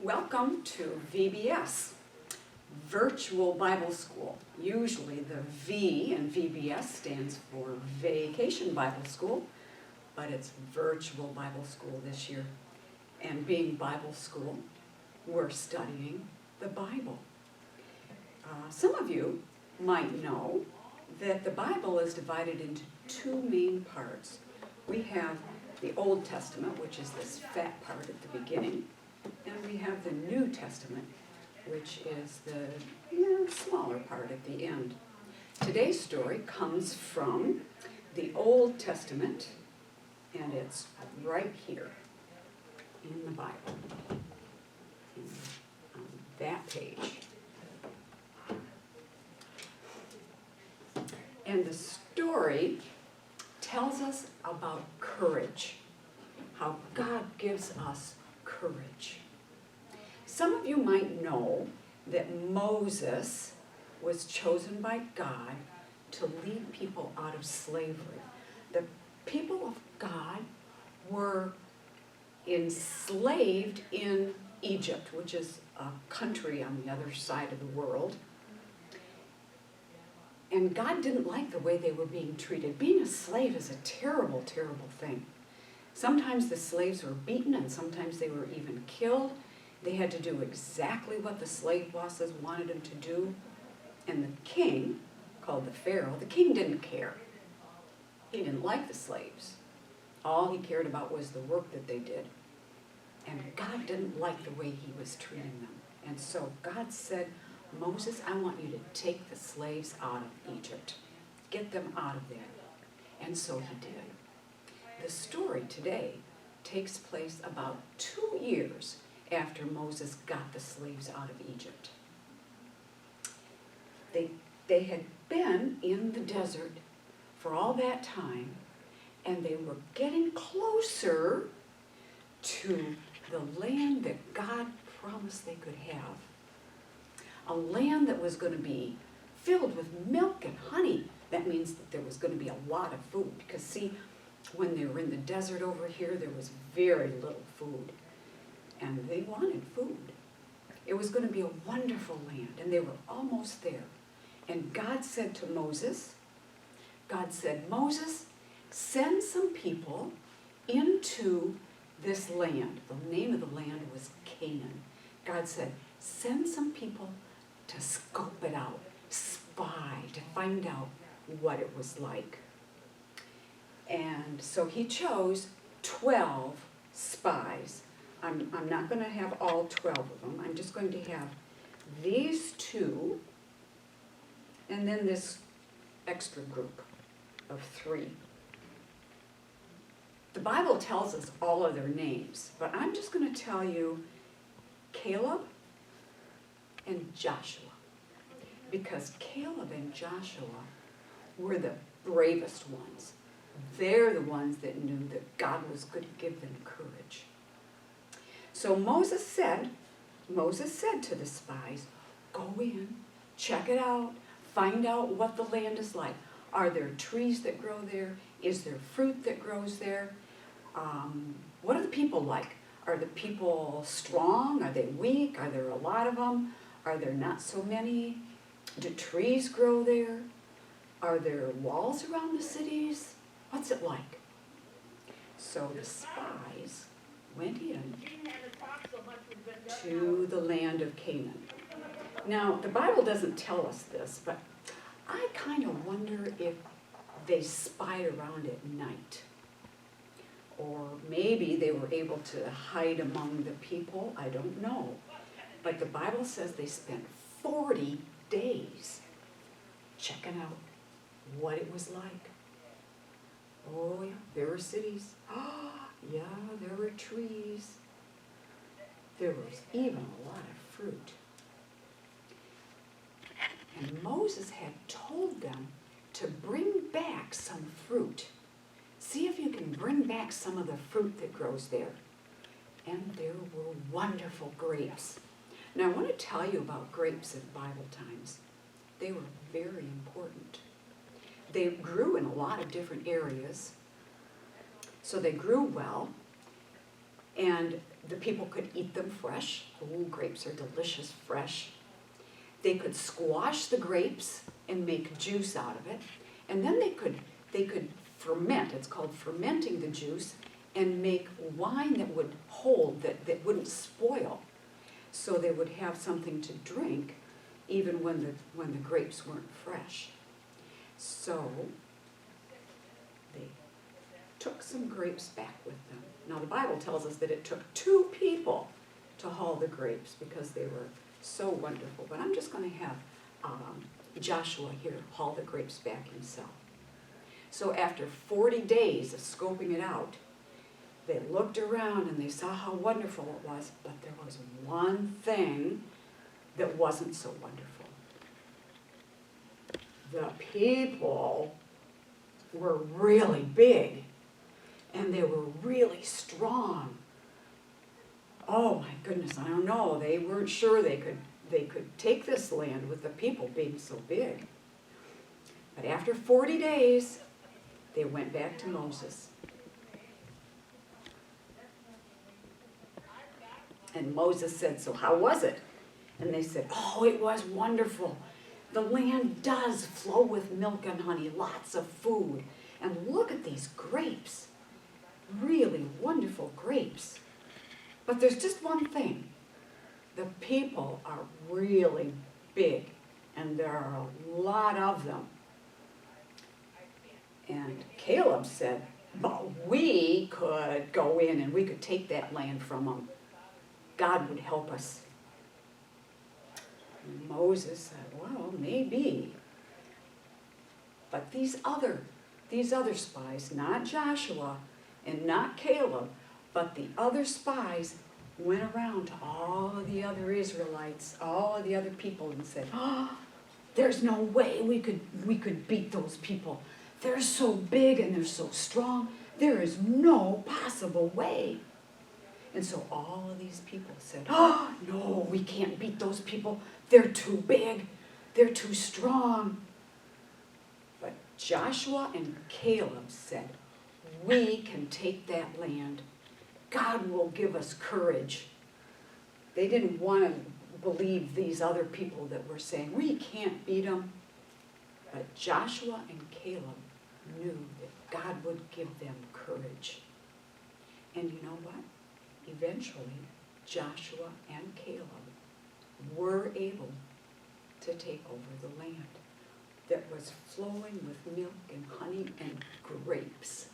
Welcome to VBS, Virtual Bible School. Usually the V in VBS stands for Vacation Bible School, but it's Virtual Bible School this year. And being Bible school, we're studying the Bible. Some of you might know that the Bible is divided into two main parts. We have the Old Testament, which is this fat part at the beginning, and we have the New Testament, which is the smaller part at the end. Today's story comes from the Old Testament, and it's right here in the Bible, on that page. And the story tells us about courage, how God gives us courage. Some of you might know that Moses was chosen by God to lead people out of slavery. The people of God were enslaved in Egypt, which is a country on the other side of the world. And God didn't like the way they were being treated. Being a slave is a terrible, terrible thing. Sometimes the slaves were beaten and sometimes they were even killed. They had to do exactly what the slave bosses wanted them to do. And the king, called the Pharaoh, the king didn't care. He didn't like the slaves. All he cared about was the work that they did. And God didn't like the way he was treating them. And so God said, Moses, I want you to take the slaves out of Egypt. Get them out of there. And so he did. The story today takes place about 2 years after Moses got the slaves out of Egypt. They had been in the desert for all that time, and they were getting closer to the land that God promised they could have. A land that was going to be filled with milk and honey. That means that there was going to be a lot of food. Because see, when they were in the desert over here, there was very little food. And they wanted food. It was going to be a wonderful land, and they were almost there. And God said to Moses, Moses, send some people into this land. The name of the land was Canaan. God said, send some people to scope it out, spy, to find out what it was like. And so he chose 12 spies. I'm not going to have all 12 of them. I'm just going to have these two, and then this extra group of 3. The Bible tells us all of their names, but I'm just going to tell you Caleb and Joshua, because Caleb and Joshua were the bravest ones. They're the ones that knew that God was going to give them courage. So Moses said to the spies, go in, check it out, find out what the land is like. Are there trees that grow there? Is there fruit that grows there? What are the people like? Are the people strong? Are they weak? Are there a lot of them? Are there not so many? Do trees grow there? Are there walls around the cities? What's it like? So the spies went in to the land of Canaan. Now, the Bible doesn't tell us this, but I kind of wonder if they spied around at night. Or maybe they were able to hide among the people. I don't know. But the Bible says they spent 40 days checking out what it was like. Oh, yeah, there were cities. Oh, yeah, there were trees. There was even a lot of fruit. And Moses had told them to bring back some fruit. See if you can bring back some of the fruit that grows there. And there were wonderful grapes. Now I want to tell you about grapes in Bible times. They were very important. They grew in a lot of different areas, so they grew well. And the people could eat them fresh. Ooh, grapes are delicious fresh. They could squash the grapes and make juice out of it. And then they could ferment, it's called fermenting the juice, and make wine that would hold, that wouldn't spoil. So they would have something to drink even when the grapes weren't fresh. So they took some grapes back with them. Now the Bible tells us that it took 2 people to haul the grapes because they were so wonderful. But I'm just going to have Joshua here haul the grapes back himself. So after 40 days of scoping it out, they looked around and they saw how wonderful it was, but there was one thing that wasn't so wonderful. The people were really big and they were really strong. Oh my goodness, I don't know, they weren't sure they could take this land with the people being so big. But after 40 days, they went back to Moses. And Moses said, so how was it? And they said, oh, it was wonderful. The land does flow with milk and honey, lots of food. And look at these grapes, really wonderful grapes. But there's just one thing. The people are really big, and there are a lot of them. And Caleb said, but we could go in and we could take that land from them. God would help us. And Moses said, well, maybe. But these other spies, not Joshua and not Caleb, but the other spies went around to all of the other Israelites, all of the other people, and said, oh, there's no way we could beat those people. They're so big and they're so strong. There is no possible way. And so all of these people said, oh, no, we can't beat those people. They're too big. They're too strong. But Joshua and Caleb said, we can take that land. God will give us courage. They didn't want to believe these other people that were saying, we can't beat them. But Joshua and Caleb knew that God would give them courage. And you know what? Eventually, Joshua and Caleb were able to take over the land that was flowing with milk and honey and grapes.